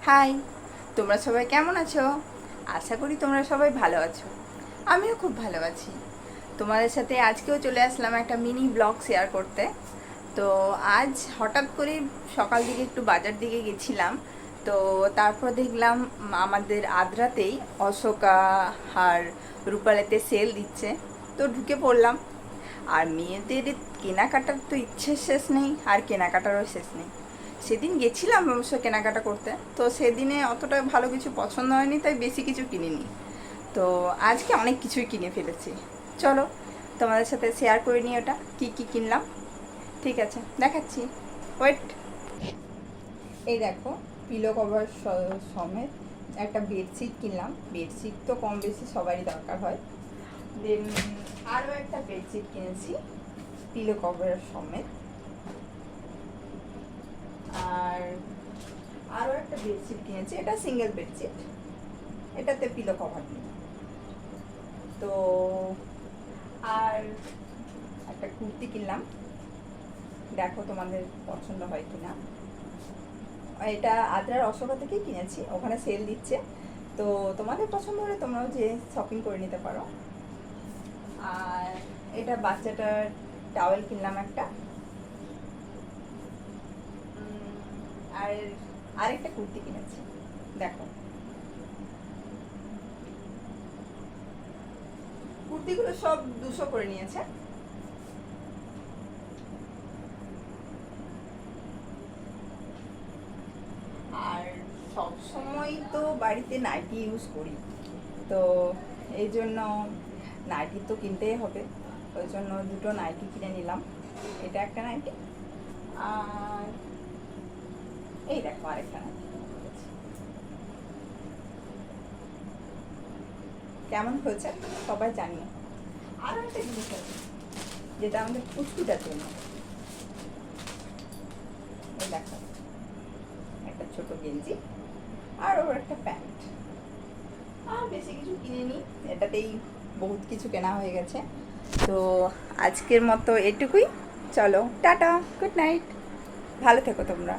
High, তোমরা সবাই কেমন আছো? আশা করি তোমরা সবাই ভালো আছো। আমিও খুব ভালো আছি। তোমাদের সাথে আজকেও চলে আসলাম একটা মিনি ব্লগ শেয়ার করতে। তো আজ হঠাৎ করে সকাল দিকে একটু বাজার দিকে গেছিলাম। তো তারপর দেখলাম আমাদের আদ্রাতেই অশোকা আর রূপালেতে সেল দিচ্ছে। তো ঢুকে পড়লাম। আর মেয়েদের কেনাকাটার তো ইচ্ছে শেষ নেই, আর কেনাকাটারও শেষ নেই। সেদিন গেছিলাম অবশ্য কেনাকাটা করতে, তো সেদিনে অতটা ভালো কিছু পছন্দ হয়নি, তাই বেশি কিছু কিনিনি। তো আজকে অনেক কিছুই কিনে ফেলেছি। চলো তোমাদের সাথে শেয়ার করে নিই ওটা কী কী কিনলাম। ঠিক আছে, দেখাচ্ছি। ওয়েট। এই দেখো, পিলো কভার সমেত একটা বেডশিট কিনলাম। বেডশিট তো কম বেশি সবারই দরকার হয়। দেন আরও একটা বেডশিট কিনেছি পিলো কভার সমেত। আর আরও একটা বেডশিট কিনেছি, এটা সিঙ্গেল বেডশিট, এটাতে পিলো কভার নেই। তো আর একটা কুর্তি কিনলাম, দেখো তোমাদের পছন্দ হয় কিনা। এটা আদ্রার অশোকা থেকেই কিনেছি, ওখানে সেল দিচ্ছে। তো তোমাদের পছন্দ হলে তোমরাও যে শপিং করে নিতে পারো। আর এটা বাচ্চাটার টাওয়েল কিনলাম একটা। আর আরেকটা কুর্তি কিনেছি, দেখো। কুর্তিগুলো সব 200 করে নিয়েছে। আর সব সময় তো বাড়িতে নাইটি ইউজ করি, তো এই জন্য নাইটি তো কিনতেই হবে। ওই জন্য দুটো নাইটি কিনে নিলাম। এটা একটা নাইটি, আর এই দেখো আরেকটা নাইটি। কেমন হয়েছে সবাই জানিও। আরও একটা জিনিস আছে যেটা আমাদের পুচকুটার জন্য। এই দেখো, একটা ছোট গেঞ্জি আর ওর একটা প্যান্ট। আর বেশি কিছু কিনিনি, এটাতেই বহুত কিছু কেনা হয়ে গেছে। তো আজকের মতো এটুকুই। চলো টাটা, গুড নাইট, ভালো থেকো তোমরা।